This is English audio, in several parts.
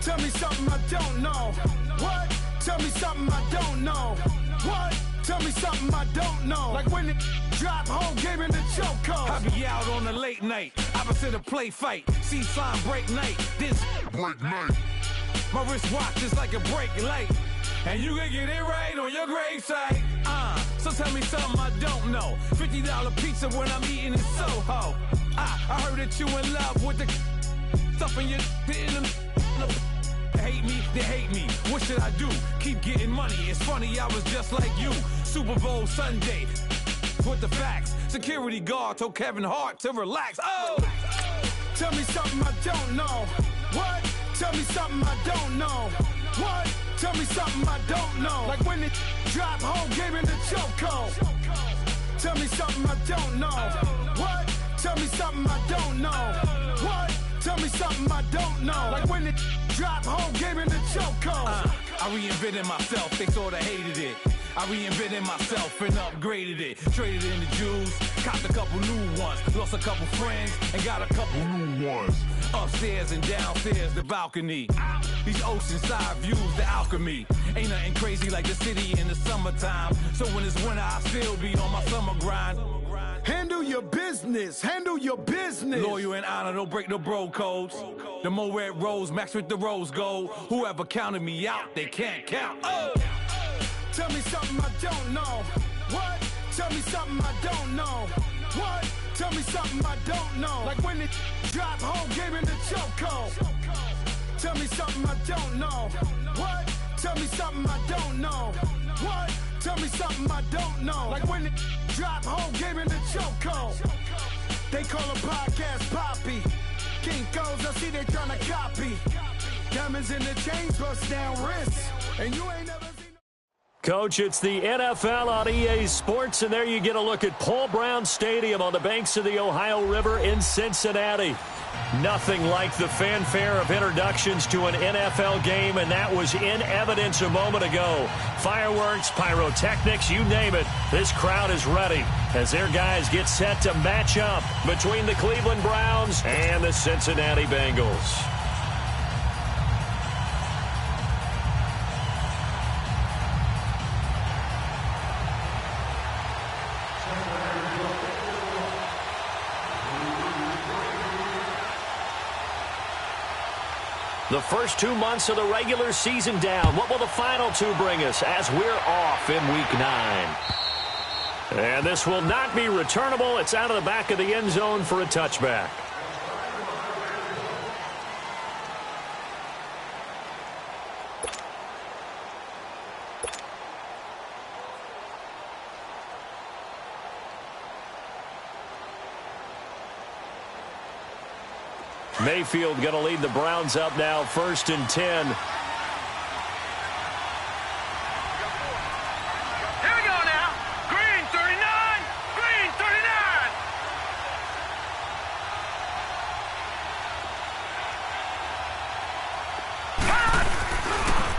Tell me something I don't know. What? Tell me something I don't know. What? Tell me something I don't know. Like when it drop, whole game in the chokehold. I be out on a late night, opposite a play fight. See sign break night, this break night. My wristwatch is like a brake light, and you can get it right on your gravesite. So tell me something I don't know. $50 pizza when I'm eating in Soho. I heard that you in love with the stuff in your hate me, they hate me. What should I do? Keep getting money. It's funny, I was just like you. Super Bowl Sunday with the facts. Security guard told Kevin Hart to relax. Oh! Tell me something I don't know. What? Tell me something I don't know. What? Tell me something I don't know. Like when it drop, whole game in the chokehold. Tell me something I don't know. What? Tell me something I don't know. What? Tell me something I don't know. Like when it drop, whole game in the chokehold. I reinvented myself, they sorta hated it. I reinvented myself and upgraded it. Traded in the Jews, copped a couple new ones. Lost a couple friends and got a couple new ones. Upstairs and downstairs, the balcony. These oceanside views, the alchemy. Ain't nothing crazy like the city in the summertime. So when it's winter, I still be on my summer grind. Handle your business, handle your business. Loyal and honor, don't break no bro codes. The more red rose, max with the rose gold. Whoever counted me out, they can't count. Oh! Tell me something I don't know. What? Tell me something I don't know. What? Tell me something I don't know. Like when it drop, whole game in the chokehold. Tell me something I don't know. What? Tell me something I don't know. What? Tell me something I don't know. Like when it drop, whole game in the chokehold. They call a podcast Poppy. Kinkos, I see they tryna copy. Diamonds in the chains, bust down wrists. And you ain't never seen. Coach, it's the NFL on EA Sports, and there you get a look at Paul Brown Stadium on the banks of the Ohio River in Cincinnati. Nothing like the fanfare of introductions to an NFL game, and that was in evidence a moment ago. Fireworks, pyrotechnics, you name it. This crowd is ready as their guys get set to match up between the Cleveland Browns and the Cincinnati Bengals. The first 2 months of the regular season down. What will the final two bring us as we're off in Week 9? And this will not be returnable. It's out of the back of the end zone for a touchback. Mayfield going to lead the Browns up now, 1st and 10. Here we go now. Green 39. Green 39.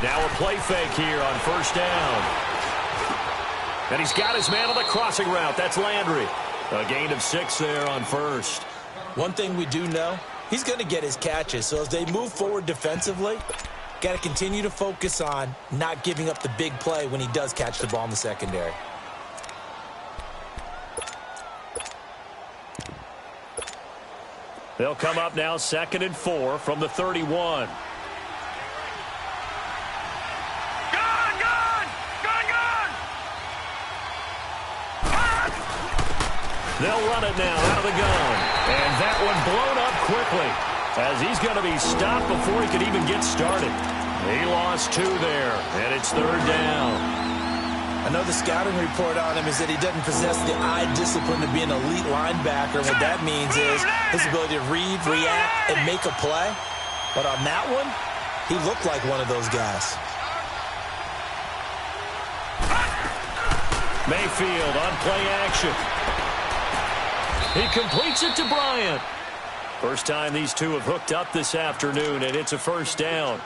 Now a play fake here on 1st down. And he's got his man on the crossing route. That's Landry. A gain of 6 there on 1st. One thing we do know, he's going to get his catches. So as they move forward defensively, got to continue to focus on not giving up the big play when he does catch the ball in the secondary. They'll come up now 2nd and 4 from the 31. They'll run it now out of the gun. And that one blown up quickly as he's going to be stopped before he could even get started. He lost 2 there, and it's 3rd down. I know the scouting report on him is that he doesn't possess the eye discipline to be an elite linebacker. What that means is his ability to read, react, and make a play. But on that one, he looked like one of those guys. Mayfield on play action. He completes it to Bryant. First time these two have hooked up this afternoon, and it's a 1st down.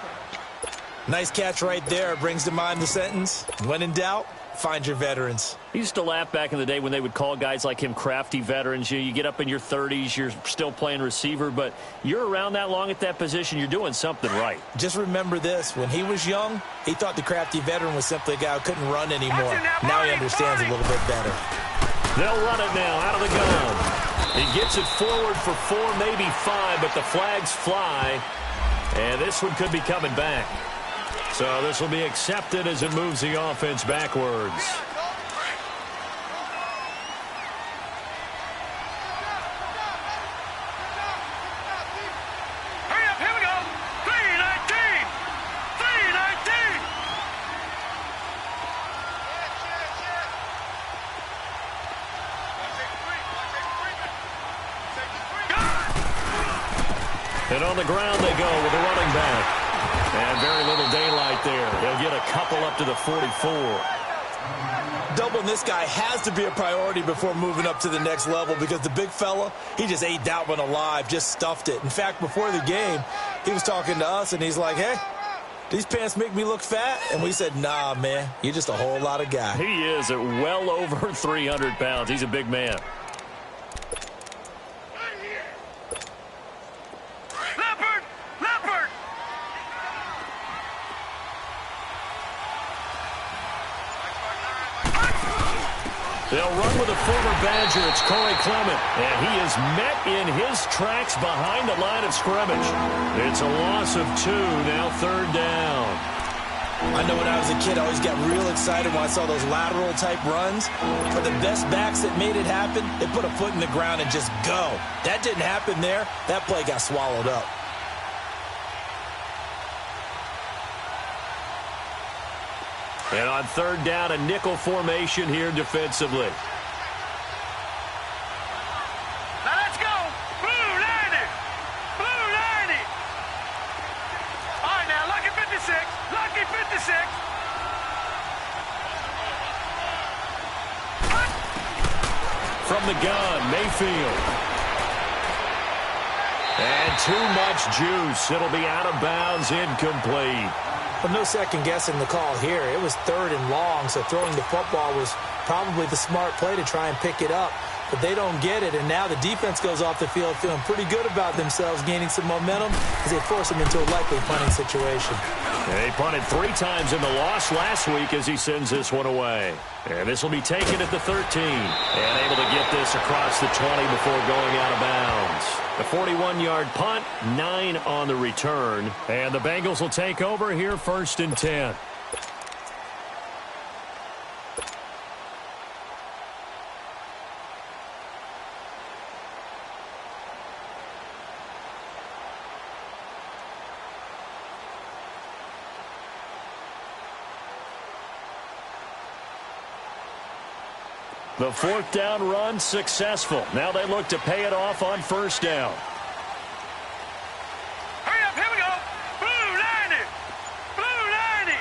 Nice catch right there. Brings to mind the sentence, when in doubt, find your veterans. I used to laugh back in the day when they would call guys like him crafty veterans. You get up in your 30s, you're still playing receiver, but you're around that long at that position, you're doing something right. Just remember this. When he was young, he thought the crafty veteran was simply a guy who couldn't run anymore. Now he understands a little bit better. They'll run it now out of the gun. He gets it forward for 4, maybe 5, but the flags fly, and this one could be coming back. So this will be accepted as it moves the offense backwards. Hurry up, here we go. 3:19. 3:19. And on the ground they go with a running back. And very little daylight there. He'll get a couple up to the 44. Doubling this guy has to be a priority before moving up to the next level because the big fella, he just ate that one alive, just stuffed it. In fact, before the game, he was talking to us, and he's like, hey, these pants make me look fat? And we said, nah, man, you're just a whole lot of guy. He is at well over 300 pounds. He's a big man. They'll run with a former Badger. It's Corey Clement. And he is met in his tracks behind the line of scrimmage. It's a loss of 2, now 3rd down. I know when I was a kid, I always got real excited when I saw those lateral-type runs. For the best backs that made it happen, they put a foot in the ground and just go. That didn't happen there. That play got swallowed up. And on 3rd down, a nickel formation here defensively. Now let's go. Blue 90. Blue 90. All right, now, lucky 56. Lucky 56. From the gun, Mayfield. And too much juice. It'll be out of bounds, incomplete. But no second guessing the call here. It was 3rd and long, so throwing the football was probably the smart play to try and pick it up. But they don't get it, and now the defense goes off the field feeling pretty good about themselves, gaining some momentum as they force them into a likely punting situation. And he punted 3 times in the loss last week as he sends this one away. And this will be taken at the 13. And able to get this across the 20 before going out of bounds. The 41-yard punt, 9 on the return. And the Bengals will take over here 1st and 10. The 4th down run successful. Now they look to pay it off on 1st down. Hurry up, here we go. Blue 90. Blue 90.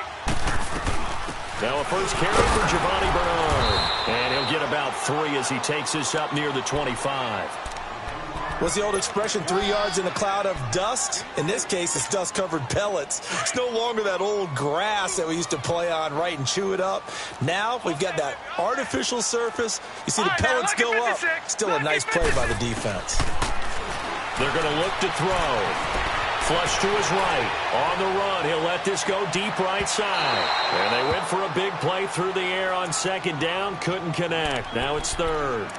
Now a first carry for Giovanni Bernard. And he'll get about 3 as he takes this up near the 25. What's the old expression, 3 yards in a cloud of dust? In this case, it's dust-covered pellets. It's no longer that old grass that we used to play on, right, and chew it up. Now we've got that artificial surface. You see the pellets go up. Still a nice play by the defense. They're going to look to throw. Flush to his right. On the run, he'll let this go deep right side. And they went for a big play through the air on 2nd down. Couldn't connect. Now it's 3rd.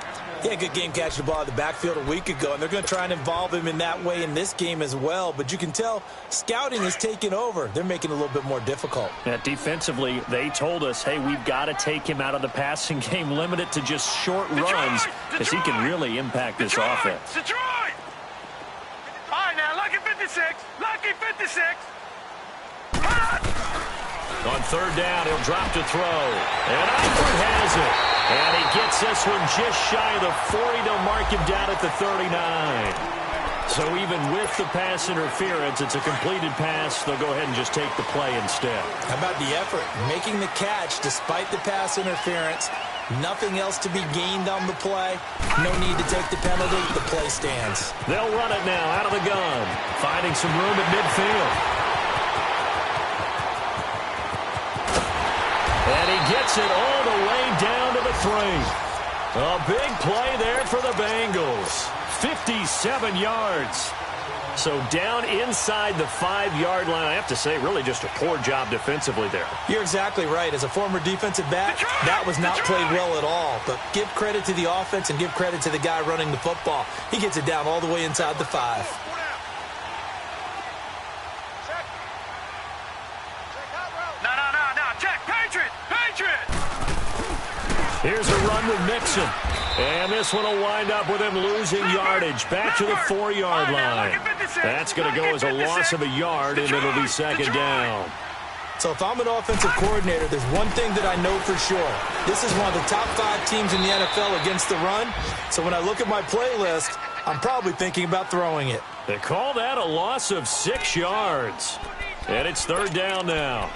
He had a good game catching the ball in the backfield a week ago, and they're going to try and involve him in that way in this game as well. But you can tell scouting is taking over. They're making it a little bit more difficult. Defensively, they told us, hey, we've got to take him out of the passing game, limit it to just short runs, because he can really impact this offense. Detroit! All right, now, lucky 56. Lucky 56. On 3rd down, he'll drop to throw. And Eifert has it. And he gets this one just shy of the 40. They'll mark him down at the 39. So even with the pass interference, it's a completed pass. They'll go ahead and just take the play instead. How about the effort? Making the catch despite the pass interference. Nothing else to be gained on the play. No need to take the penalty. The play stands. They'll run it now out of the gun. Finding some room at midfield. And he gets it all the A big play there for the Bengals. 57 yards. So down inside the 5-yard line. I have to say, really just a poor job defensively there. You're exactly right. As a former defensive back, that was not played well at all. But give credit to the offense and give credit to the guy running the football. He gets it down all the way inside the 5. Here's a run with Mixon. And this one will wind up with him losing yardage. Back to the 4-yard line. That's going to go as a loss of a yard, and it'll be second down. So if I'm an offensive coordinator, there's one thing that I know for sure. This is one of the top 5 teams in the NFL against the run. So when I look at my playlist, I'm probably thinking about throwing it. They call that a loss of 6 yards. And it's third down now.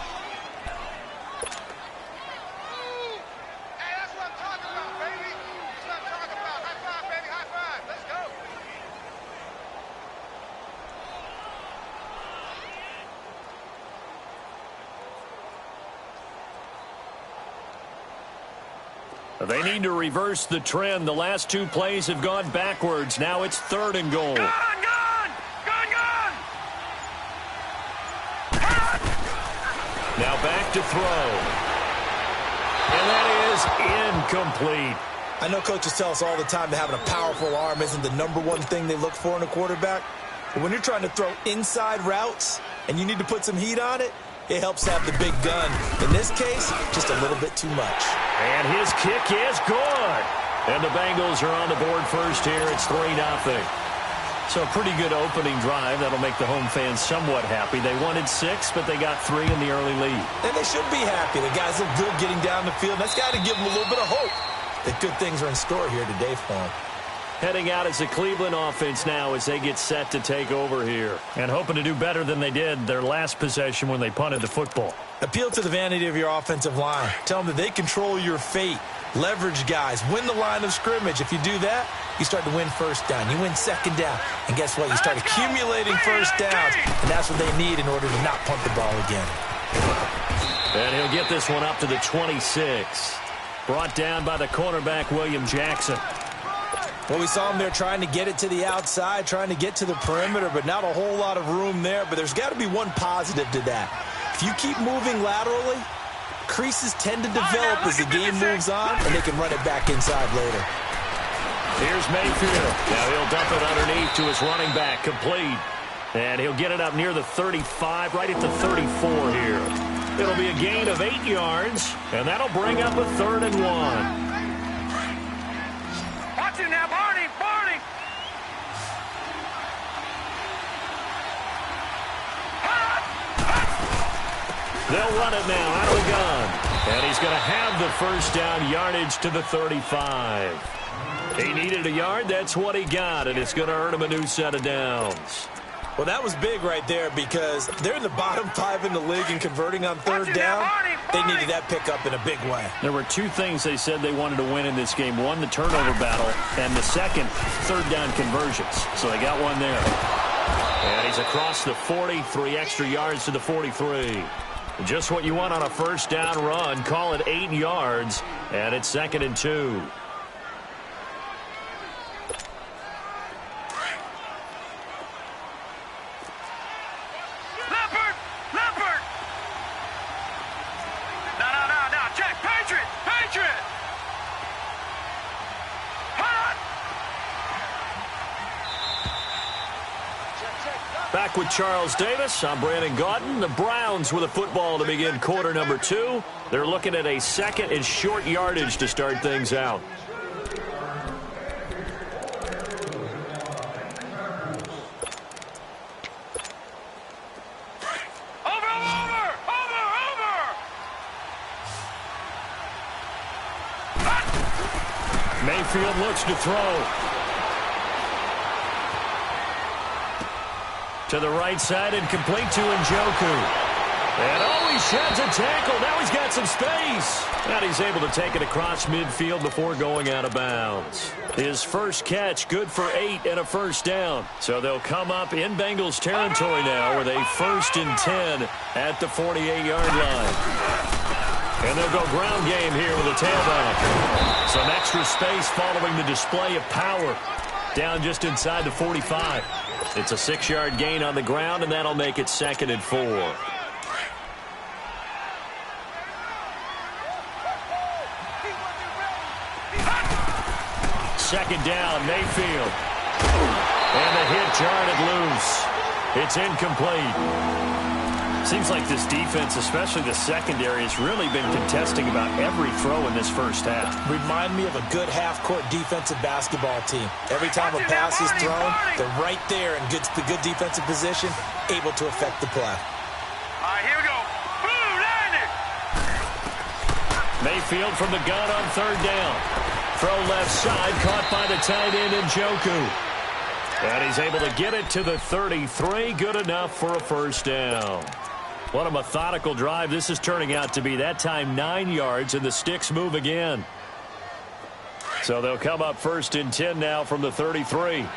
They need to reverse the trend. The last 2 plays have gone backwards. Now it's third and goal. Gone! Now back to throw. And that is incomplete. I know coaches tell us all the time that having a powerful arm isn't the #1 thing they look for in a quarterback. But when you're trying to throw inside routes and you need to put some heat on it, it helps to have the big gun. In this case, just a little bit too much. And his kick is good. And the Bengals are on the board first here. It's 3-0. So a pretty good opening drive. That'll make the home fans somewhat happy. They wanted 6, but they got 3 in the early lead. And they should be happy. The guys look good getting down the field. That's got to give them a little bit of hope that good things are in store here today for them. Heading out as the Cleveland offense now as they get set to take over here. And hoping to do better than they did their last possession when they punted the football. Appeal to the vanity of your offensive line. Tell them that they control your fate. Leverage guys. Win the line of scrimmage. If you do that, you start to win first down. You win second down. And guess what? You start accumulating first downs. And that's what they need in order to not punt the ball again. And he'll get this one up to the 26. Brought down by the cornerback, William Jackson. Well, we saw him there trying to get it to the outside, trying to get to the perimeter, but not a whole lot of room there. But there's got to be one positive to that. If you keep moving laterally, creases tend to develop as the game moves on, and they can run it back inside later. Here's Mayfield. Now he'll dump it underneath to his running back, complete. And he'll get it up near the 35, right at the 34 here. It'll be a gain of 8 yards, and that'll bring up a 3rd and 1. Watch it now, Barney! They'll run it now out of the gun. And he's going to have the first down yardage to the 35. He needed a yard. That's what he got, and it's going to earn him a new set of downs. Well, that was big right there because they're in the bottom 5 in the league and converting on third down. They needed that pickup in a big way. There were 2 things they said they wanted to win in this game. One, the turnover battle, and the second, third down conversions. So they got one there. And he's across the 40, 3 extra yards to the 43. Just what you want on a first down run. Call it 8 yards, and it's 2nd and 2. Back with Charles Davis. I'm Brandon Gaudin. The Browns with a football to begin quarter number 2. They're looking at a 2nd and short yardage to start things out. Mayfield looks to throw. To the right side and complete to Njoku. And he sheds a tackle. Now he's got some space. And he's able to take it across midfield before going out of bounds. His first catch, good for 8 and a first down. So they'll come up in Bengals territory now with a 1st and 10 at the 48-yard line. And they'll go ground game here with a tailback. Some extra space following the display of power. Down just inside the 45. It's a 6-yard gain on the ground, and that'll make it 2nd and 4. Second down, Mayfield. And the hit jarred it loose. It's incomplete. Seems like this defense, especially the secondary, has really been contesting about every throw in this first half. Remind me of a good half-court defensive basketball team. Every time a pass is thrown, they're right there in good defensive position, able to affect the play. All right, here we go. Blue line it. Mayfield from the gun on 3rd down. Throw left side, caught by the tight end Njoku. And he's able to get it to the 33. Good enough for a first down. What a methodical drive this is turning out to be. That time 9 yards, and the sticks move again. So they'll come up 1st and 10 now from the 33. And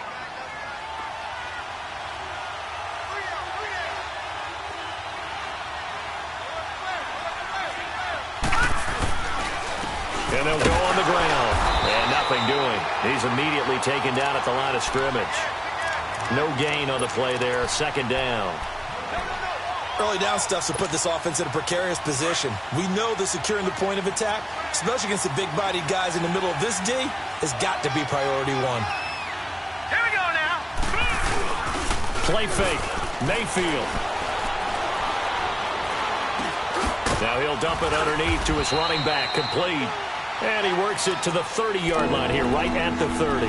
they'll go on the ground. And nothing doing. He's immediately taken down at the line of scrimmage. No gain on the play there. 2nd down. Early down stuff to put this offense in a precarious position. We know that securing the point of attack, especially against the big-bodied guys in the middle of this D, has got to be priority 1. Here we go now. Play fake. Mayfield. Now he'll dump it underneath to his running back. Complete. And he works it to the 30-yard line here, right at the 30.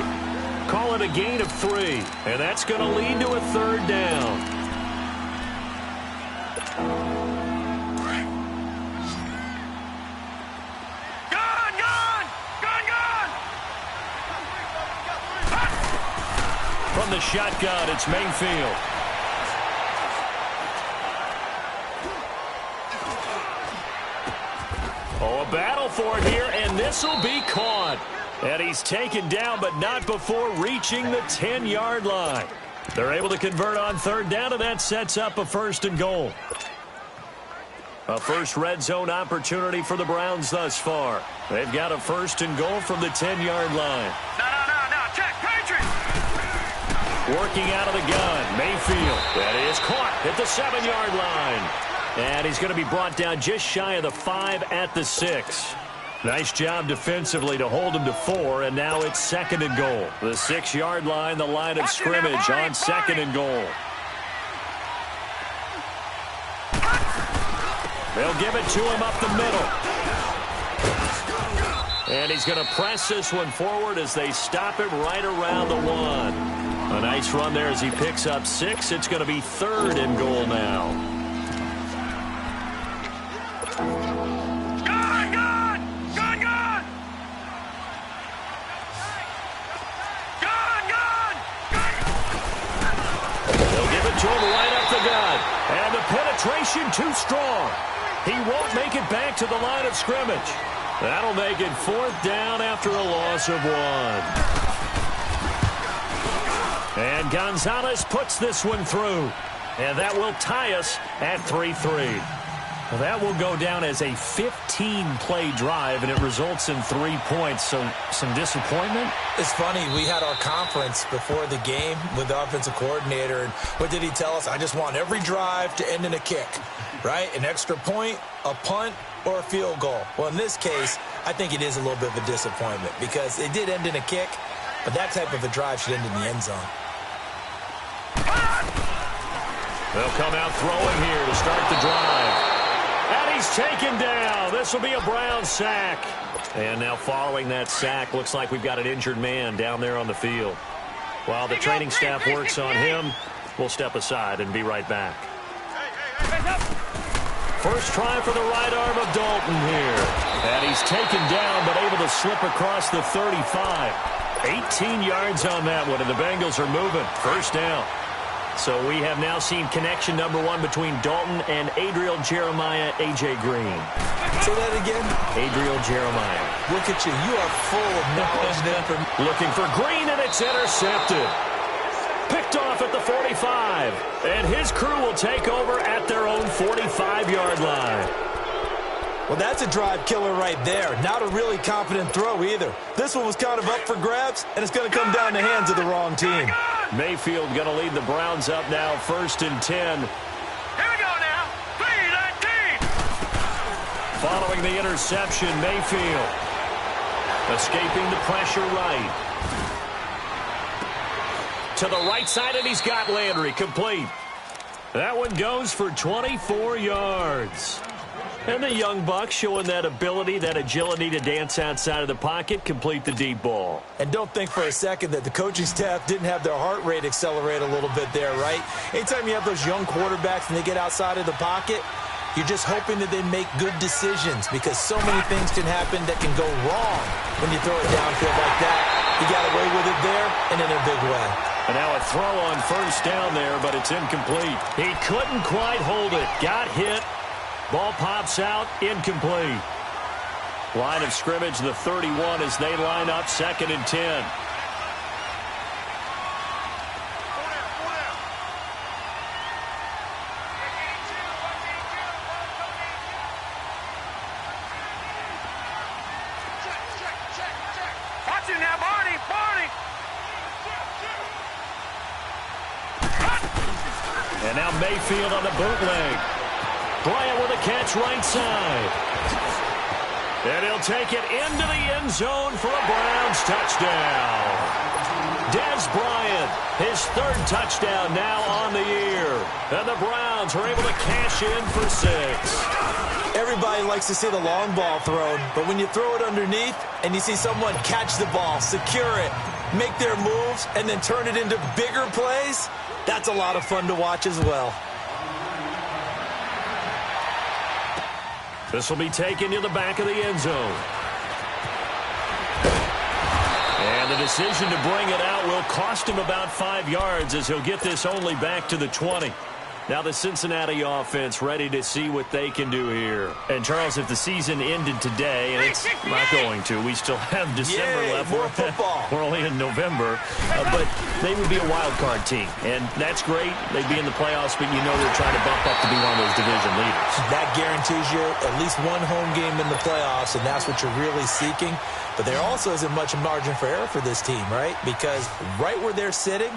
Call it a gain of 3. And that's going to lead to a 3rd down. From the shotgun, it's Mayfield. Oh, a battle for it here, and this will be caught. And he's taken down, but not before reaching the 10-yard line. They're able to convert on 3rd down, and that sets up a 1st and goal. A first red zone opportunity for the Browns thus far. They've got a 1st and goal from the 10-yard line. No, check, Patriot. Working out of the gun, Mayfield. That is caught at the 7-yard line. And he's going to be brought down just shy of the 5 at the 6. Nice job defensively to hold him to 4, and now it's 2nd and goal. The 6-yard line, the line of scrimmage on 2nd and goal. They'll give it to him up the middle. And he's going to press this one forward as they stop it right around the 1. A nice run there as he picks up 6. It's going to be 3rd and goal now. Gone! They'll give it to him right up the gut. And the penetration too strong. He won't make it back to the line of scrimmage. That'll make it 4th down after a loss of 1. And Gonzalez puts this one through. And that will tie us at 3-3. Well, that will go down as a 15-play drive, and it results in 3 points. So some disappointment? It's funny. We had our conference before the game with the offensive coordinator. And what did he tell us? I just want every drive to end in a kick, right? An extra point, a punt, or a field goal. Well, in this case, I think it is a little bit of a disappointment because it did end in a kick, but that type of a drive should end in the end zone. They'll come out throwing here to start the drive. And he's taken down. This will be a Browns sack. And now following that sack, looks like we've got an injured man down there on the field. While the training staff works on him, we'll step aside and be right back. First try for the right arm of Dalton here. And he's taken down but able to slip across the 35. 18 yards on that one, and the Bengals are moving. First down. So we have now seen connection number 1 between Dalton and Adriel Jeremiah, A.J. Green. Say that again? Adriel Jeremiah. Look at you. You are full of knowledge and information. Looking for Green, and it's intercepted. Picked off at the 45. And his crew will take over at their own 45-yard line. Well, that's a drive killer right there. Not a really confident throw either. This one was kind of up for grabs, and it's going to come down the hands of the wrong team. Mayfield going to lead the Browns up now, 1st and 10. Here we go now. 3-19. Following the interception, Mayfield escaping the pressure right. To the right side, and he's got Landry complete. That one goes for 24 yards. And the young buck showing that ability, that agility to dance outside of the pocket, complete the deep ball. And don't think for a second that the coaching staff didn't have their heart rate accelerate a little bit there, right? Anytime you have those young quarterbacks and they get outside of the pocket, you're just hoping that they make good decisions because so many things can happen that can go wrong when you throw it downfield like that. He got away with it there and in a big way. And now a throw on 1st down there, but it's incomplete. He couldn't quite hold it. Got hit. Ball pops out, incomplete. Line of scrimmage, the 31 as they line up 2nd and 10. Watch it now, Barney. And now Mayfield on the bootleg. Bryant with a catch right side. And he'll take it into the end zone for a Browns touchdown. Dez Bryant, his 3rd touchdown now on the year. And the Browns are able to cash in for 6. Everybody likes to see the long ball thrown, but when you throw it underneath and you see someone catch the ball, secure it, make their moves, and then turn it into bigger plays, that's a lot of fun to watch as well. This will be taken to the back of the end zone. And the decision to bring it out will cost him about 5 yards as he'll get this only back to the 20. Now the Cincinnati offense ready to see what they can do here. And, Charles, if the season ended today, and it's not going to, we still have December left. More football. We're only in November. But they would be a wild card team. And that's great. They'd be in the playoffs, but you know they're trying to bump up to be one of those division leaders. That guarantees you at least one home game in the playoffs, and that's what you're really seeking. But there also isn't much margin for error for this team, right? Because right where they're sitting,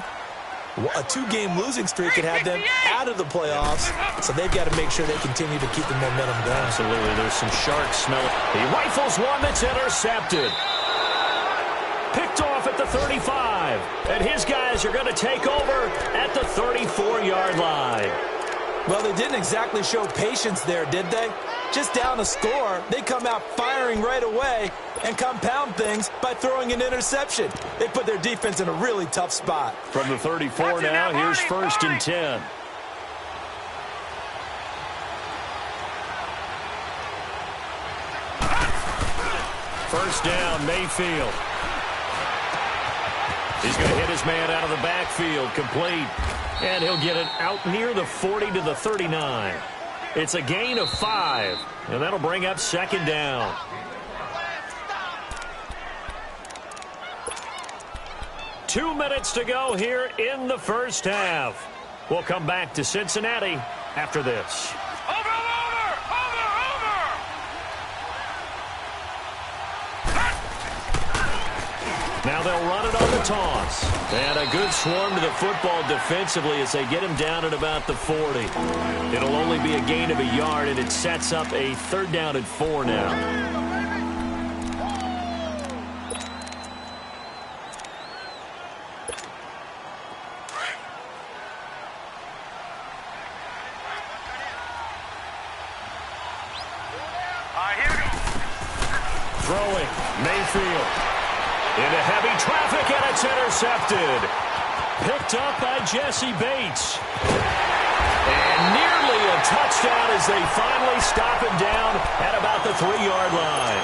a 2-game losing streak could have them out of the playoffs, so they've got to make sure they continue to keep the momentum going. Absolutely. There's some sharks smelling. He rifles one that's intercepted. Picked off at the 35. And his guys are going to take over at the 34-yard line. Well, they didn't exactly show patience there, did they? Just down a score, they come out firing right away and compound things by throwing an interception. They put their defense in a really tough spot. From the 34 now, here's 1st and 10. First down, Mayfield. He's going to hit his man out of the backfield, complete. And he'll get it out near the 40 to the 39. It's a gain of 5, and that'll bring up 2nd down. Two minutes to go here in the first half. We'll come back to Cincinnati after this. Now they'll run it on the toss. And a good swarm to the football defensively as they get him down at about the 40. It'll only be a gain of a yard, and it sets up a 3rd down and 4 now. Throwing, Mayfield. Into heavy traffic, and it's intercepted. Picked up by Jesse Bates. And nearly a touchdown as they finally stop him down at about the 3-yard line.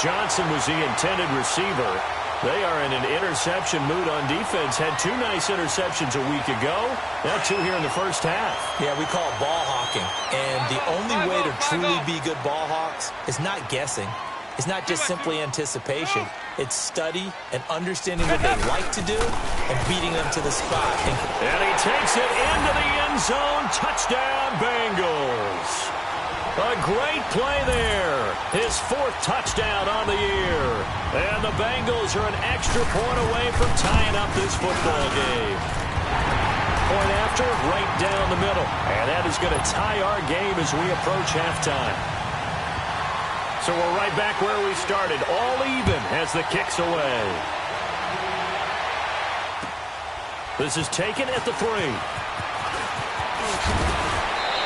Johnson was the intended receiver. They are in an interception mood on defense. Had 2 nice interceptions a week ago. Now 2 here in the first half. Yeah, we call it ball hawking. And the only way to truly be good ball hawks is not guessing. It's not just simply anticipation. It's study and understanding what they like to do and beating them to the spot. And he takes it into the end zone. Touchdown, Bengals. A great play there. His 4th touchdown on the year. And the Bengals are an extra point away from tying up this football game. Point after, right down the middle. And that is going to tie our game as we approach halftime. So we're right back where we started. All even as the kick's away. This is taken at the 3.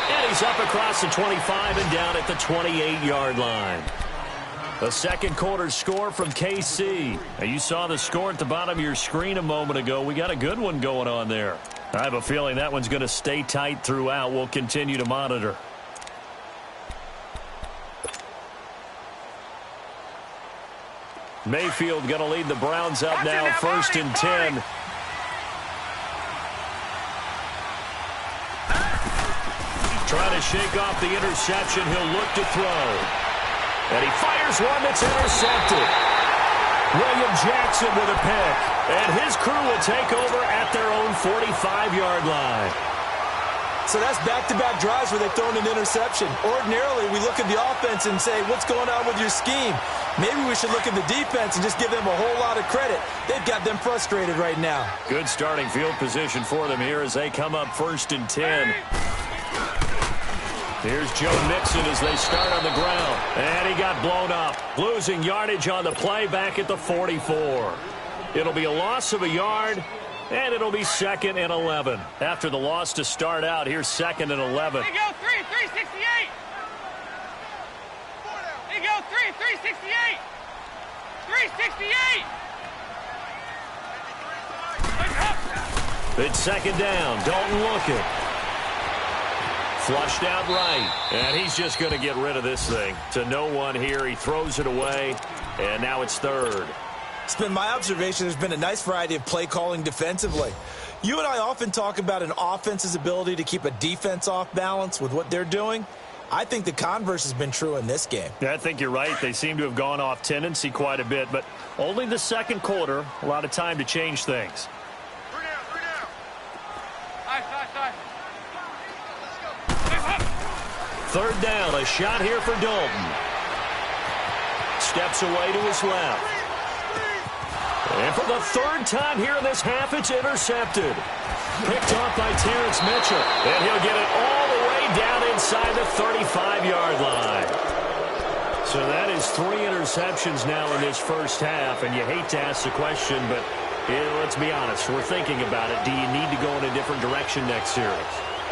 And he's up across the 25 and down at the 28-yard line. The second quarter score from KC. Now, you saw the score at the bottom of your screen a moment ago. We got a good one going on there. I have a feeling that one's going to stay tight throughout. We'll continue to monitor. Mayfield going to lead the Browns up now, 1st and 10. Trying to shake off the interception. He'll look to throw. And he fires one that's intercepted. William Jackson with a pick. And his crew will take over at their own 45-yard line. So that's back-to-back drives where they've thrown an interception. Ordinarily, we look at the offense and say, what's going on with your scheme? Maybe we should look at the defense and just give them a whole lot of credit. They've got them frustrated right now. Good starting field position for them here as they come up 1st and 10. Here's Joe Mixon as they start on the ground. And he got blown up. Losing yardage on the play back at the 44. It'll be a loss of a yard, and it'll be 2nd and 11. After the loss to start out, here's 2nd and 11. They go 368. They go 368. 368. It's 2nd down. Dalton looking. Flushed out right. And he's just going to get rid of this thing. To no one here. He throws it away. And now it's 3rd. It's been my observation there's been a nice variety of play calling defensively. You and I often talk about an offense's ability to keep a defense off balance with what they're doing. I think the converse has been true in this game. Yeah, I think you're right. They seem to have gone off tendency quite a bit. But only the second quarter. A lot of time to change things. 3rd down, a shot here for Dalton. Steps away to his left. And for the 3rd time here in this half, it's intercepted. Picked off by Terrence Mitchell. And he'll get it all the way down inside the 35-yard line. So that is 3 interceptions now in this first half. And you hate to ask the question, but let's be honest. We're thinking about it. Do you need to go in a different direction next series?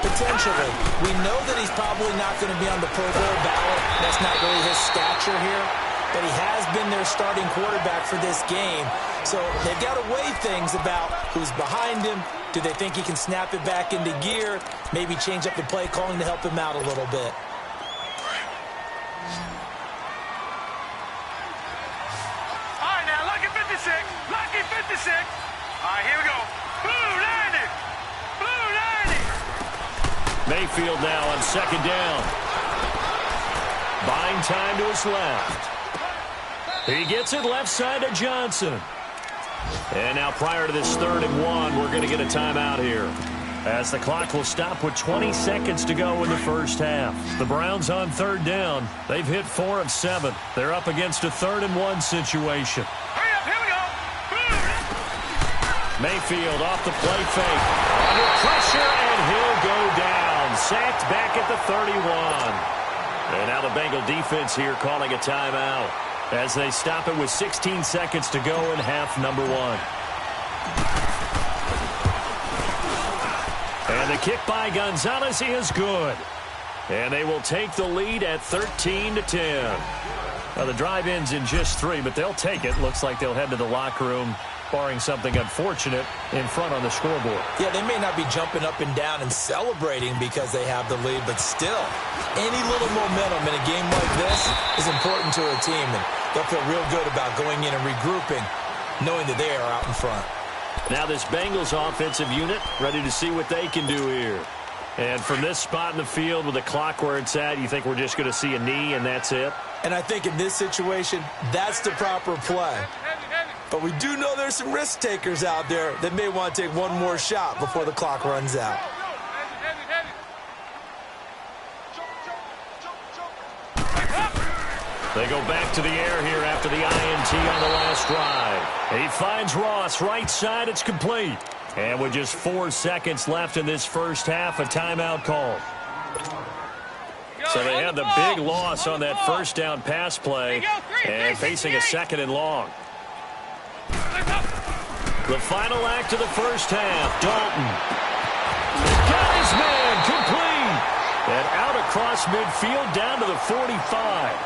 Potentially. We know that he's probably not going to be on the Pro Bowl ballot. That's not really his stature here. But he has been their starting quarterback for this game. So they've got to weigh things about who's behind him. Do they think he can snap it back into gear? Maybe change up the play calling to help him out a little bit. All right, now, lucky 56. Lucky 56. All right, here we go. Blue 90. Blue 90. Mayfield now on 2nd down. Buying time to his left. He gets it left side to Johnson. And now prior to this 3rd and 1, we're going to get a timeout here, as the clock will stop with 20 seconds to go in the first half. The Browns on 3rd down. They've hit 4 of 7. They're up against a 3rd and 1 situation. Hurry up, here we go. Mayfield off the play fake. Under pressure, and he'll go down. Sacked back at the 31. And now the Bengal defense here calling a timeout, as they stop it with 16 seconds to go in half number 1. And the kick by Gonzalez is good. And they will take the lead at 13-10. Now the drive ends in just 3, but they'll take it. Looks like they'll head to the locker room, barring something unfortunate in front on the scoreboard. Yeah, they may not be jumping up and down and celebrating because they have the lead, but still, any little momentum in a game like this is important to a team, and they'll feel real good about going in and regrouping, knowing that they are out in front. Now this Bengals offensive unit ready to see what they can do here. And from this spot in the field with the clock where it's at, you think we're just going to see a knee and that's it? And I think in this situation, that's the proper play. But we do know there's some risk takers out there that may want to take one more shot before the clock runs out. They go back to the air here after the INT on the last drive. He finds Ross right side. It's complete. And with just 4 seconds left in this first half, a timeout call. So they had the big loss on that first down pass play and facing a second and long. The final act of the first half. Dalton got his man complete. And out across midfield down to the 45.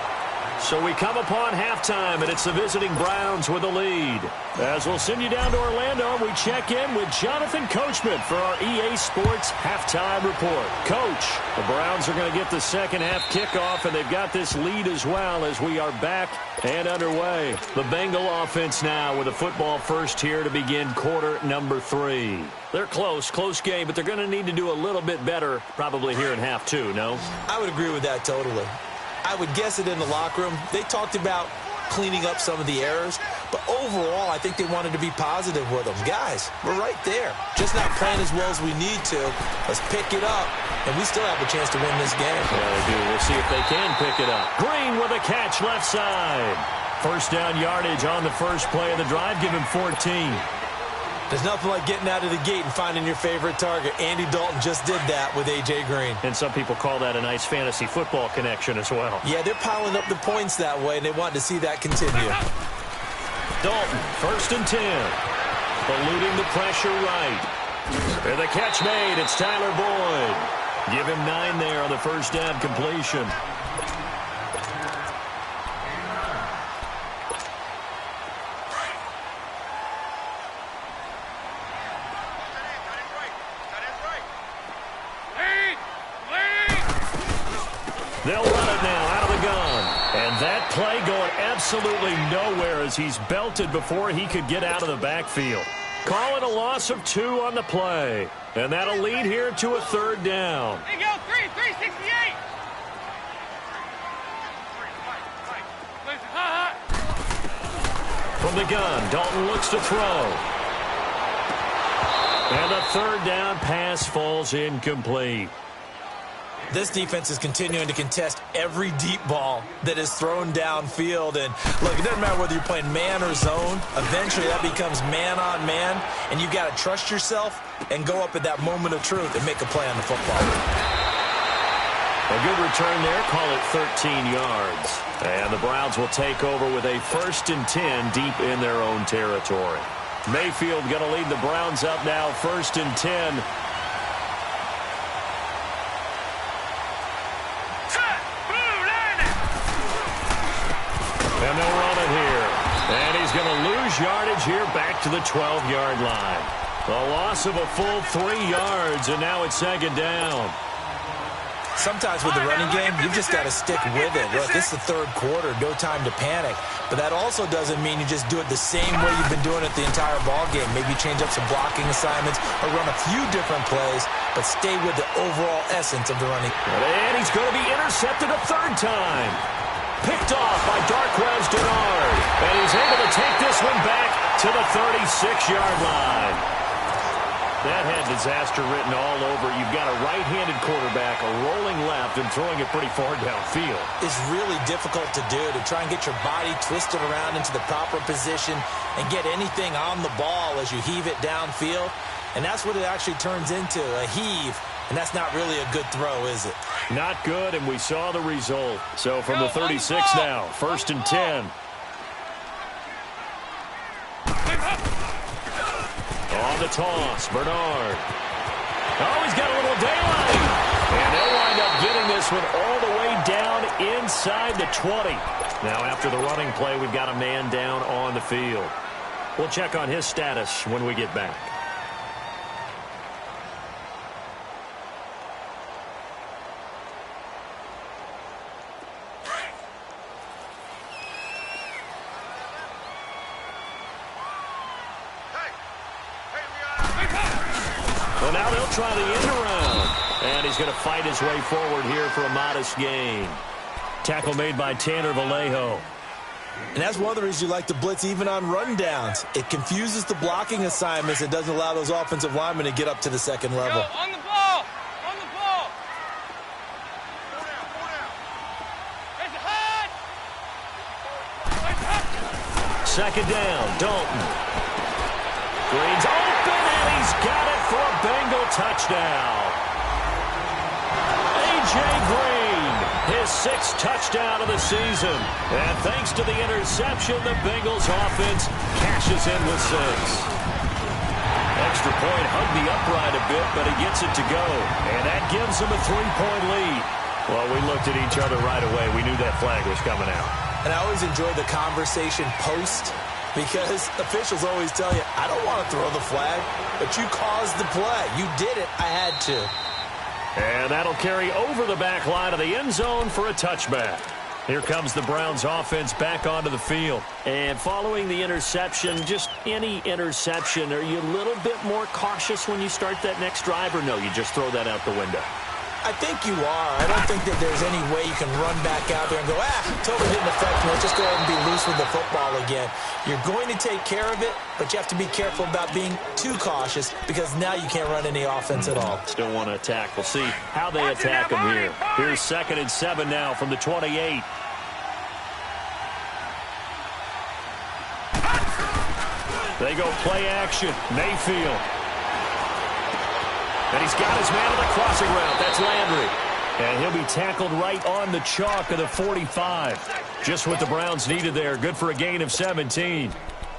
So we come upon halftime, and it's the visiting Browns with the lead. As we'll send you down to Orlando, we check in with Jonathan Coachman for our EA Sports Halftime Report. Coach, the Browns are going to get the second half kickoff, and they've got this lead as well as we are back and underway. The Bengal offense now with a football first here to begin quarter number 3. They're close game, but they're going to need to do a little bit better probably here in half 2, no? I would agree with that totally. I would guess it in the locker room. They talked about cleaning up some of the errors, but overall, I think they wanted to be positive with them. Guys, we're right there. Just not playing as well as we need to. Let's pick it up, and we still have a chance to win this game. Yeah, they do. We'll see if they can pick it up. Green with a catch left side. First down yardage on the first play of the drive. Give him 14. There's nothing like getting out of the gate and finding your favorite target. Andy Dalton just did that with A.J. Green. And some people call that a nice fantasy football connection as well. Yeah, they're piling up the points that way, and they want to see that continue. Dalton, 1st and 10. Eluding the pressure right. And the catch made. It's Tyler Boyd. Give him 9 there on the first down completion. They'll run it now out of the gun. And that play going absolutely nowhere as he's belted before he could get out of the backfield. Call it a loss of 2 on the play. And that'll lead here to a 3rd down. There you go, 368. From the gun, Dalton looks to throw. And the 3rd down pass falls incomplete. This defense is continuing to contest every deep ball that is thrown downfield. And, look, it doesn't matter whether you're playing man or zone. Eventually, that becomes man-on-man, and you've got to trust yourself and go up at that moment of truth and make a play on the football. A good return there. Call it 13 yards. And the Browns will take over with a 1st and 10 deep in their own territory. Mayfield going to lead the Browns up now, 1st and 10. And they'll run it here. And he's going to lose yardage here back to the 12-yard line. A loss of a full 3 yards, and now it's 2nd down. Sometimes with the running game, you've just got to stick with it. Look, this is the 3rd quarter, no time to panic. But that also doesn't mean you just do it the same way you've been doing it the entire ball game. Maybe change up some blocking assignments or run a few different plays, but stay with the overall essence of the running. And he's going to be intercepted a 3rd time. Picked off by Darquez Denard. And he's able to take this one back to the 36-yard line. That had disaster written all over. You've got a right-handed quarterback, a rolling left, and throwing it pretty far downfield. It's really difficult to do, to try and get your body twisted around into the proper position and get anything on the ball as you heave it downfield. And that's what it actually turns into, a heave. And that's not really a good throw, is it? Not good, and we saw the result. So from the 36 now, 1st and 10. On the toss, Bernard. Oh, he's got a little daylight. And they'll wind up getting this one all the way down inside the 20. Now, after the running play, we've got a man down on the field. We'll check on his status when we get back. Well, now they'll try the end around. And he's going to fight his way forward here for a modest gain. Tackle made by Tanner Vallejo. And that's one of the reasons you like to blitz even on rundowns. It confuses the blocking assignments. It doesn't allow those offensive linemen to get up to the 2nd level. Yo, on the ball. On the ball. There's a hide. second down. Dalton. Green's open, and he's got it for a Bengal touchdown. A.J. Green, his 6th touchdown of the season. And thanks to the interception, the Bengals offense cashes in with 6. Extra point hugged the upright a bit, but he gets it to go. And that gives him a 3-point lead. Well, we looked at each other right away. We knew that flag was coming out. And I always enjoy the conversation post, because officials always tell you, I don't want to throw the flag, but you caused the play. You did it. I had to. And that'll carry over the back line of the end zone for a touchback. Here comes the Browns offense back onto the field. And following the interception, just any interception, are you a little bit more cautious when you start that next drive, or no, you just throw that out the window? I think you are. I don't think that there's any way you can run back out there and go, totally didn't affect me. Let's just go ahead and be loose with the football again. You're going to take care of it, but you have to be careful about being too cautious, because now you can't run any offense at all. Still want to attack. We'll see how they attack them here. Here's 2nd and 7 now from the 28. They go play action. Mayfield. And he's got his man on the crossing route. That's Landry. And he'll be tackled right on the chalk of the 45. Just what the Browns needed there. Good for a gain of 17.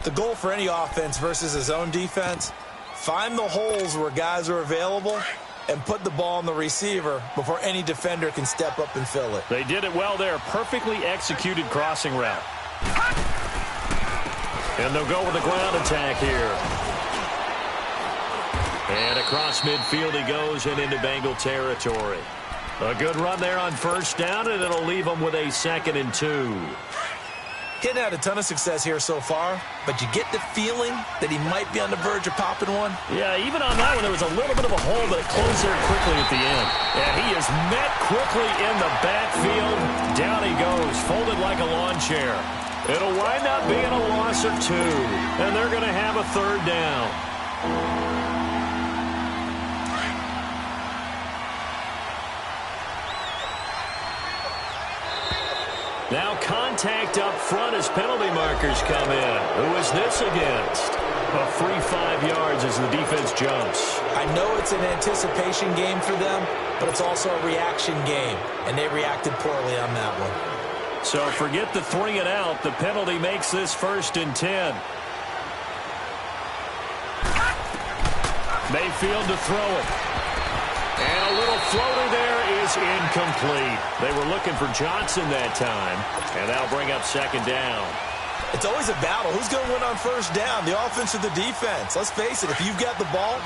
The goal for any offense versus his own defense, find the holes where guys are available and put the ball on the receiver before any defender can step up and fill it. They did it well there. Perfectly executed crossing route. And they'll go with the ground attack here. And across midfield he goes and into Bengal territory. A good run there on 1st down, and it'll leave him with a 2nd and 2. Hitting had a ton of success here so far, but you get the feeling that he might be on the verge of popping one. Yeah, even on that one, there was a little bit of a hole, but it closed there quickly at the end. And he is met quickly in the backfield. Down he goes, folded like a lawn chair. It'll wind up being a loss of 2, and they're going to have a 3rd down. Now contact up front as penalty markers come in. Who is this against? A free 5 yards as the defense jumps. I know it's an anticipation game for them, but it's also a reaction game, and they reacted poorly on that one. So forget the 3 and out. The penalty makes this 1st and 10. Mayfield to throw it. And a little floater there is incomplete. They were looking for Johnson that time, and that'll bring up 2nd down. It's always a battle. Who's going to win on 1st down, the offense or the defense? Let's face it, if you've got the ball,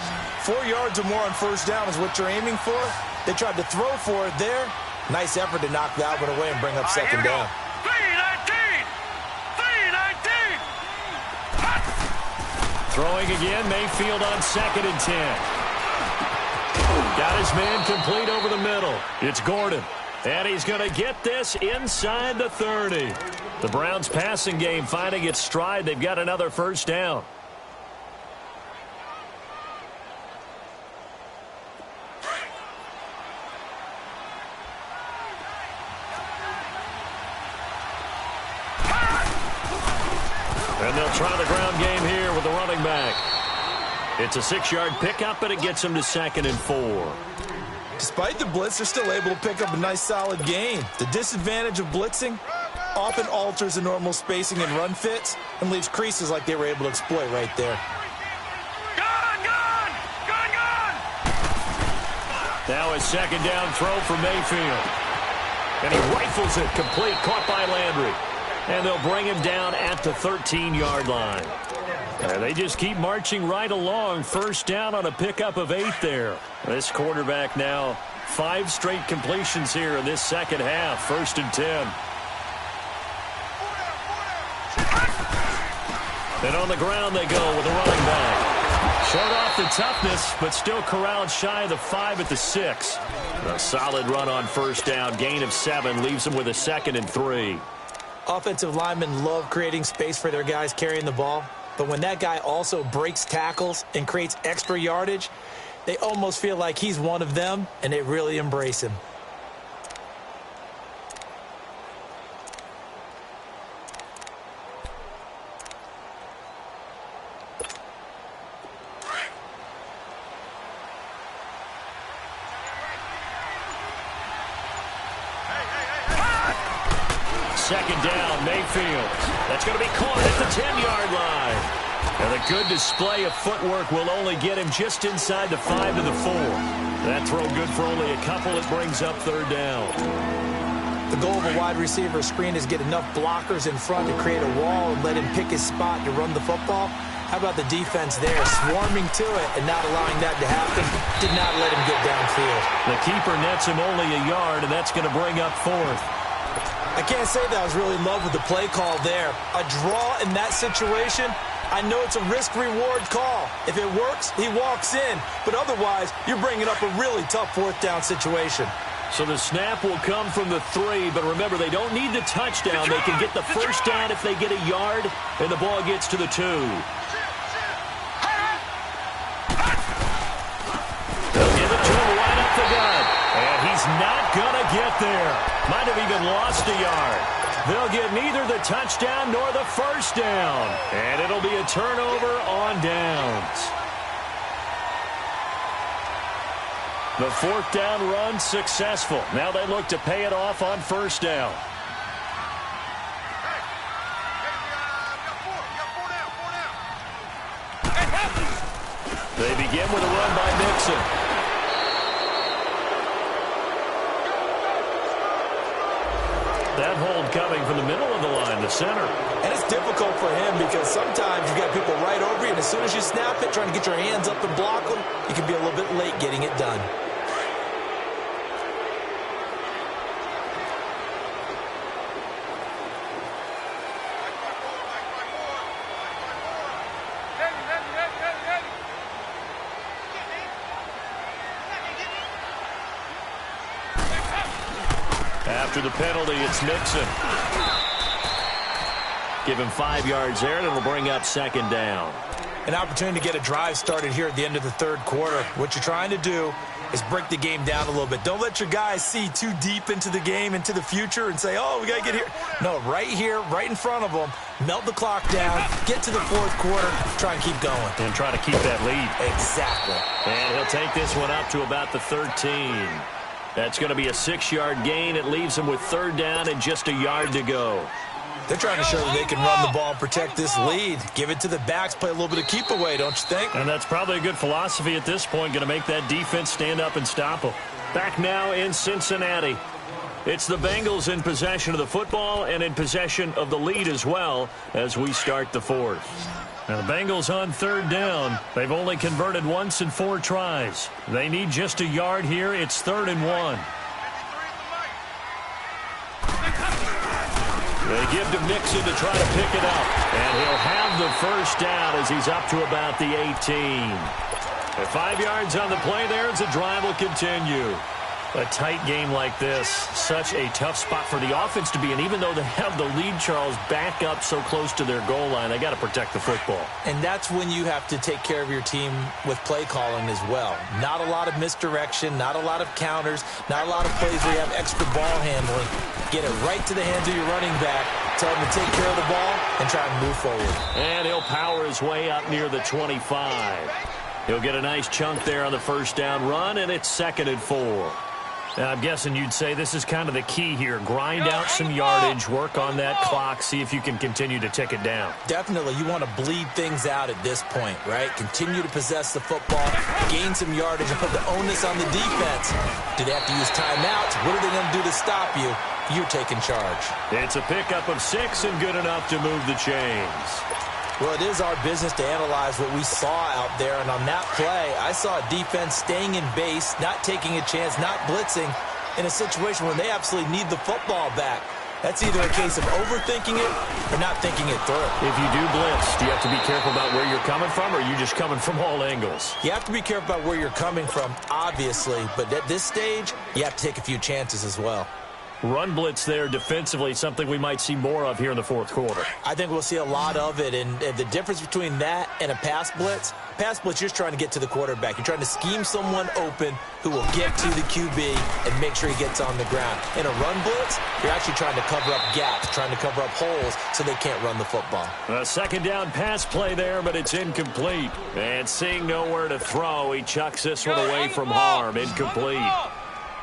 4 yards or more on 1st down is what you're aiming for. They tried to throw for it there. Nice effort to knock that one away and bring up 2nd down. 3-19! Throwing again, Mayfield on 2nd and 10. Got his man complete over the middle. It's Gordon. And he's going to get this inside the 30. The Browns passing game finding its stride. They've got another 1st down. And they'll try the ground game here with the running back. It's a 6-yard pickup, but it gets them to 2nd and 4. Despite the blitz, they're still able to pick up a nice, solid gain. The disadvantage of blitzing often alters the normal spacing and run fits and leaves creases like they were able to exploit right there. Gone! Now a 2nd down throw for Mayfield. And he rifles it complete, caught by Landry. And they'll bring him down at the 13-yard line. And they just keep marching right along. 1st down on a pickup of 8 there. This quarterback now 5 straight completions here in this 2nd half. 1st and 10. And on the ground they go with a running back. Showed off the toughness, but still corralled shy of the 5 at the 6. A solid run on 1st down. Gain of 7 leaves them with a 2nd and 3. Offensive linemen love creating space for their guys carrying the ball. But when that guy also breaks tackles and creates extra yardage, they almost feel like he's one of them, and they really embrace him. second down. Mayfield. That's going to be caught at the 10-yard line. And a good display of footwork will only get him just inside the 5 to the 4. That throw good for only a couple. It brings up third down. The goal of a wide receiver screen is get enough blockers in front to create a wall and let him pick his spot to run the football. How about the defense there, swarming to it and not allowing that to happen? Did not let him get downfield. The keeper nets him only a yard, and that's going to bring up fourth. I can't say that I was really in love with the play call there. A draw in that situation, I know it's a risk-reward call. If it works, he walks in. But otherwise, you're bringing up a really tough fourth down situation. So the snap will come from the 3, but remember, they don't need the touchdown. They can get the first down if they get a yard, and the ball gets to the 2. They'll give it to him right up the gut, and he's not going to get there. Might have even lost a yard. They'll get neither the touchdown nor the first down, and it'll be a turnover on downs. The fourth down run successful. Now they look to pay it off on first down. They begin with a run by Nixon. That hold coming from the middle of the line, the center. And it's difficult for him because sometimes you got people right over you, and as soon as you snap it, trying to get your hands up and block them, you can be a little bit late getting it done. After the penalty, it's Nixon. Give him 5 yards there, and it'll bring up second down. An opportunity to get a drive started here at the end of the third quarter. What you're trying to do is break the game down a little bit. Don't let your guys see too deep into the game, into the future, and say, oh, we got to get here. No, right here, right in front of them, melt the clock down, get to the fourth quarter, try and keep going. And try to keep that lead. Exactly. And he'll take this one up to about the 13. That's going to be a 6-yard gain. It leaves him with third down and just a yard to go. They're trying to show that they can run the ball and protect this lead. Give it to the backs, play a little bit of keep away, don't you think? And that's probably a good philosophy at this point, going to make that defense stand up and stop them. Back now in Cincinnati. It's the Bengals in possession of the football and in possession of the lead as well as we start the fourth. Now the Bengals on third down. They've only converted once in 4 tries. They need just a yard here. It's 3rd and 1. They give to Nixon to try to pick it up. And he'll have the first down as he's up to about the 18. At 5 yards on the play there as the drive will continue. A tight game like this, such a tough spot for the offense to be in. Even though they have the lead, Charles, back up so close to their goal line, they got to protect the football. And that's when you have to take care of your team with play calling as well. Not a lot of misdirection, not a lot of counters, not a lot of plays where you have extra ball handling. Get it right to the hands of your running back, tell him to take care of the ball, and try and move forward. And he'll power his way up near the 25. He'll get a nice chunk there on the first down run, and it's 2nd and 4. Now, I'm guessing you'd say this is kind of the key here. Grind out some yardage, work on that clock, see if you can continue to tick it down. Definitely. You want to bleed things out at this point, right? Continue to possess the football, gain some yardage, and put the onus on the defense. Do they have to use timeouts? What are they going to do to stop you? You're taking charge. It's a pickup of 6 and good enough to move the chains. Well, it is our business to analyze what we saw out there, and on that play, I saw a defense staying in base, not taking a chance, not blitzing, in a situation where they absolutely need the football back. That's either a case of overthinking it or not thinking it through. If you do blitz, do you have to be careful about where you're coming from, or are you just coming from all angles? You have to be careful about where you're coming from, obviously, but at this stage, you have to take a few chances as well. Run blitz there defensively, something we might see more of here in the fourth quarter. I think we'll see a lot of it, and the difference between that and a pass blitz, you're just trying to get to the quarterback. You're trying to scheme someone open who will get to the QB and make sure he gets on the ground. In a run blitz, you're actually trying to cover up gaps, trying to cover up holes so they can't run the football. A second down pass play there, but it's incomplete. And seeing nowhere to throw, he chucks this one away from harm. Incomplete.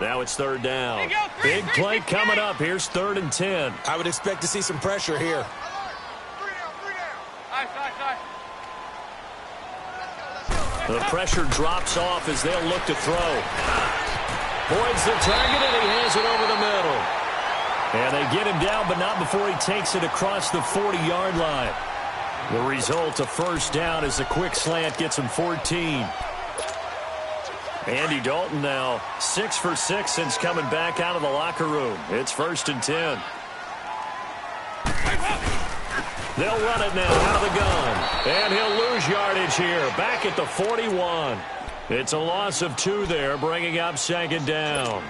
Now it's third down. Big play coming up. Here's 3rd and 10. I would expect to see some pressure here. The pressure drops off as they'll look to throw. Boyd's the target, and he has it over the middle. And they get him down, but not before he takes it across the 40-yard line. The result, a first down, as a quick slant gets him 14. Andy Dalton now 6 for 6 since coming back out of the locker room. It's 1st and 10. They'll run it now out of the gun. And he'll lose yardage here. Back at the 41. It's a loss of 2 there, bringing up 2nd down.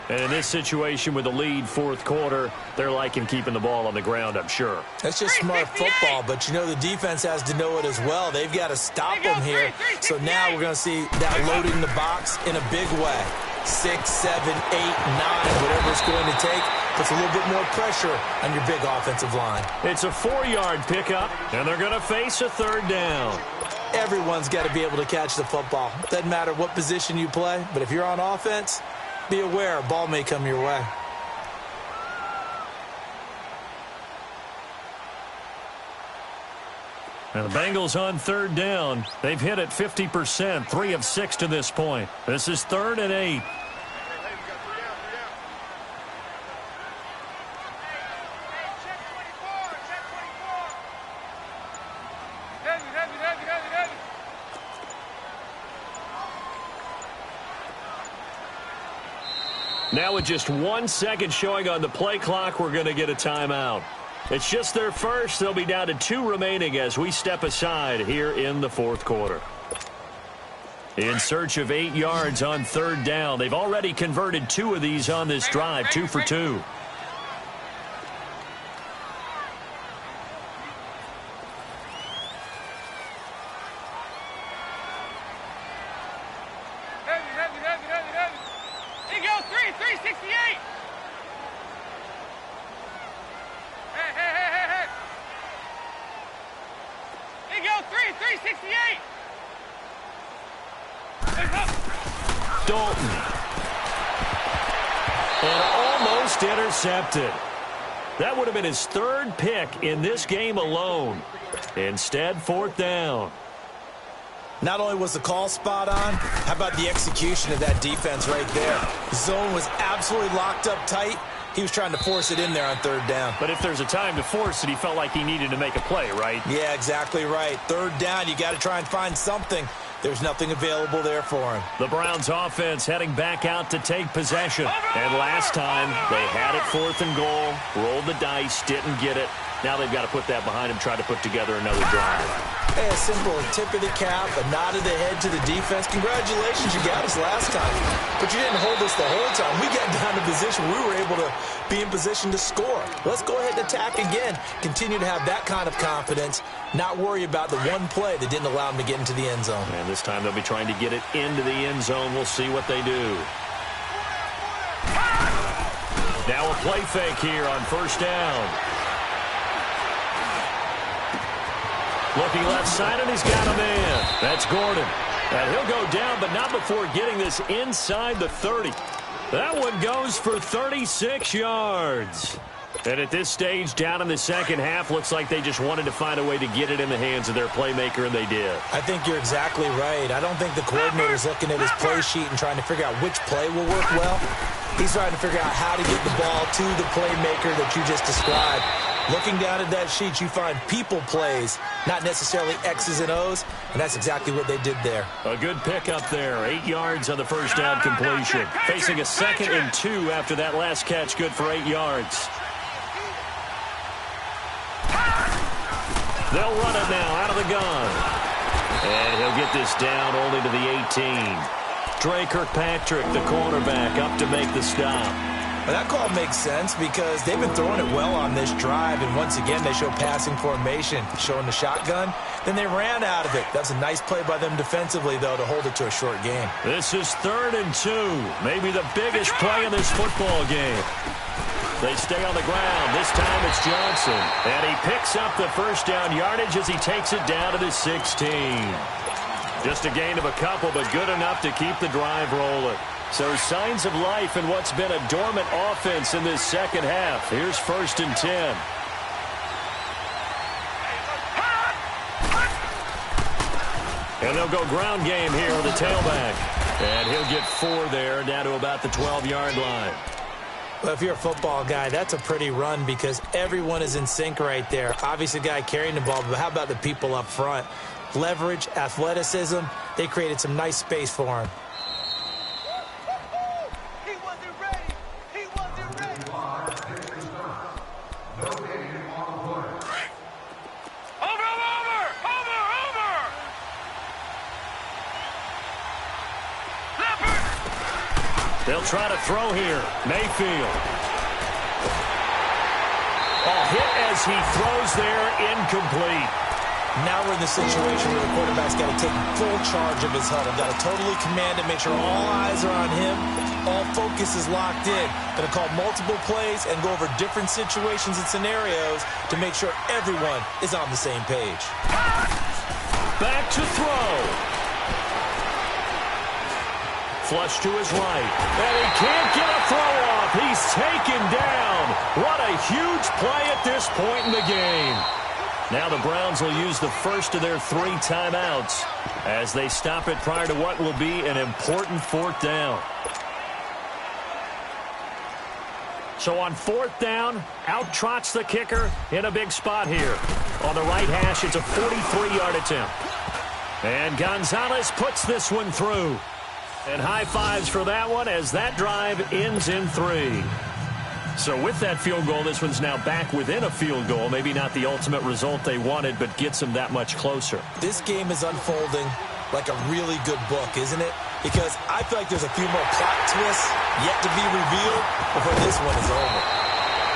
And in this situation with the lead 4th quarter, they're liking keeping the ball on the ground, I'm sure. That's just smart football, but you know the defense has to know it as well. They've got to stop them here. So now we're going to see that loading the box in a big way. 6, 7, 8, 9, whatever it's going to take, puts a little bit more pressure on your big offensive line. It's a 4-yard pickup, and they're going to face a 3rd down. Everyone's got to be able to catch the football. Doesn't matter what position you play, but if you're on offense, be aware a ball may come your way. And the Bengals on 3rd down. They've hit it 50%, 3 of 6 to this point. This is 3rd and 8. Now with just 1 second showing on the play clock, we're going to get a timeout. It's just their first. They'll be down to 2 remaining as we step aside here in the 4th quarter. In search of 8 yards on 3rd down. They've already converted 2 of these on this drive, 2 for 2. Dalton. And almost intercepted. That would have been his 3rd pick in this game alone. Instead, 4th down. Not only was the call spot on, how about the execution of that defense right there? The zone was absolutely locked up tight. He was trying to force it in there on 3rd down. But if there's a time to force it, he felt like he needed to make a play, right? Yeah, exactly right. 3rd down, you got to try and find something. There's nothing available there for him. The Browns offense heading back out to take possession. And last time, they had it 4th and goal, rolled the dice, didn't get it. Now they've got to put that behind them, try to put together another drive. Hey, a simple tip of the cap, a nod of the head to the defense. Congratulations, you got us last time. But you didn't hold us the whole time. We got down to position. We were able to be in position to score. Let's go ahead and attack again. Continue to have that kind of confidence. Not worry about the one play that didn't allow them to get into the end zone. And this time they'll be trying to get it into the end zone. We'll see what they do. Now a play fake here on 1st down. Looking left side, and he's got a man. That's Gordon. And he'll go down, but not before getting this inside the 30. That one goes for 36 yards. And at this stage, down in the second half, looks like they just wanted to find a way to get it in the hands of their playmaker, and they did. I think you're exactly right. I don't think the coordinator's looking at his play sheet and trying to figure out which play will work well. He's trying to figure out how to get the ball to the playmaker that you just described. Looking down at that sheet, you find people plays, not necessarily X's and O's, and that's exactly what they did there. A good pickup there. 8 yards on the first down completion. Facing a 2nd and 2 after that last catch, good for 8 yards. They'll run it now out of the gun. And he'll get this down only to the 18. Dre Kirkpatrick, the cornerback, up to make the stop. Well, that call makes sense because they've been throwing it well on this drive, and once again they show passing formation, showing the shotgun. Then they ran out of it. That's a nice play by them defensively, though, to hold it to a short game. This is 3rd and 2, maybe the biggest play in this football game. They stay on the ground. This time it's Johnson, and he picks up the first down yardage as he takes it down to the 16. Just a gain of a couple, but good enough to keep the drive rolling. So signs of life in what's been a dormant offense in this second half. Here's 1st and 10. And they'll go ground game here with the tailback. And he'll get 4 there, down to about the 12-yard line. Well, if you're a football guy, that's a pretty run because everyone is in sync right there. Obviously, the guy carrying the ball, but how about the people up front? Leverage, athleticism, they created some nice space for him. He wasn't ready. He wasn't ready. Over. Leopard. They'll try to throw here. Mayfield. A hit as he throws there, incomplete. Now we're in the situation where the quarterback's got to take full charge of his huddle. Got to totally command it, make sure all eyes are on him. All focus is locked in. Going to call multiple plays and go over different situations and scenarios to make sure everyone is on the same page. Back to throw. Flush to his right. And he can't get a throw off. He's taken down. What a huge play at this point in the game. Now the Browns will use the first of their 3 timeouts as they stop it prior to what will be an important 4th down. So on 4th down, out trots the kicker in a big spot here. On the right hash, it's a 43-yard attempt. And Gonzalez puts this one through. And high fives for that one as that drive ends in 3. So with that field goal, this one's now back within a field goal. Maybe not the ultimate result they wanted, but gets them that much closer. This game is unfolding like a really good book, isn't it? Because I feel like there's a few more plot twists yet to be revealed before this one is over.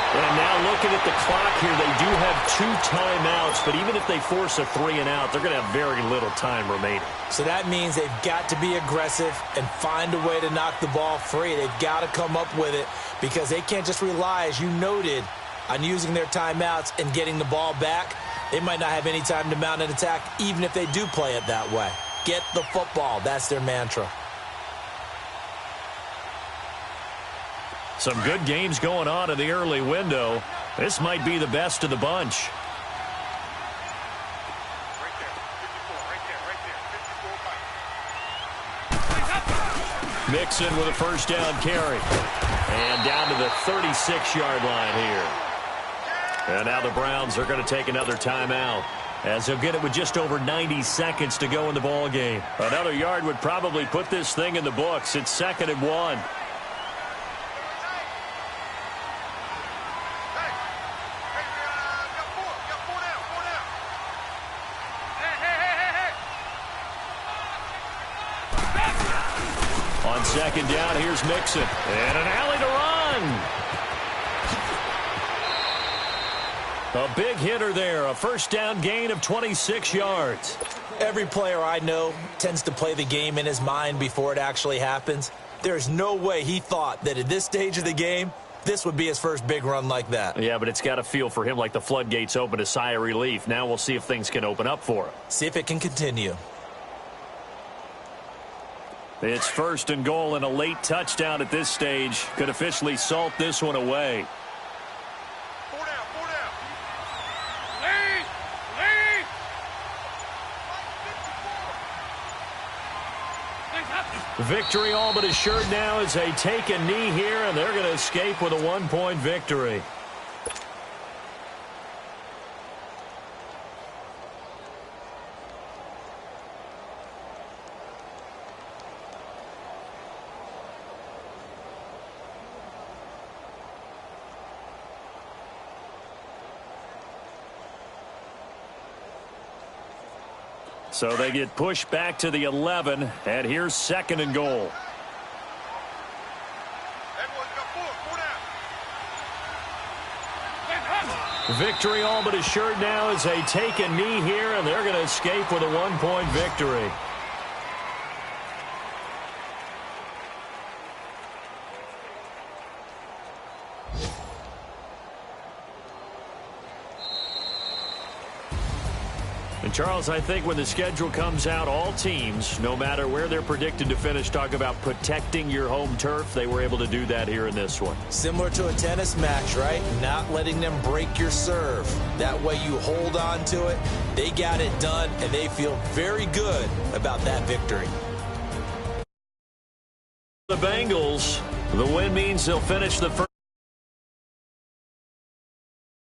And now looking at the clock here, they do have 2 timeouts, but even if they force a 3 and out, they're going to have very little time remaining. So that means they've got to be aggressive and find a way to knock the ball free. They've got to come up with it because they can't just rely, as you noted, on using their timeouts and getting the ball back. They might not have any time to mount an attack, even if they do play it that way. Get the football. That's their mantra. Some good games going on in the early window. This might be the best of the bunch. Mixon with a 1st down carry. And down to the 36-yard line here. And now the Browns are going to take another timeout, as they'll get it with just over 90 seconds to go in the ball game. Another yard would probably put this thing in the books. It's 2nd and 1. On 2nd down, here's Mixon. And an alley to run. A big hitter there. A 1st down gain of 26 yards. Every player I know tends to play the game in his mind before it actually happens. There's no way he thought that at this stage of the game, this would be his first big run like that. Yeah, but it's got to feel for him like the floodgates open, a sigh of relief. Now we'll see if things can open up for him. See if it can continue. It's 1st and goal, and a late touchdown at this stage could officially salt this one away. 4 down. Lead. Victory all but assured now as they take a knee here, and they're going to escape with a 1-point victory. So they get pushed back to the 11, and here's 2nd and goal. Victory all but assured now as they take a knee here, and they're going to escape with a 1-point victory. And, Charles, I think when the schedule comes out, all teams, no matter where they're predicted to finish, talk about protecting your home turf. They were able to do that here in this one. Similar to a tennis match, right? Not letting them break your serve. That way you hold on to it. They got it done, and they feel very good about that victory. The Bengals, the win means they'll finish the first.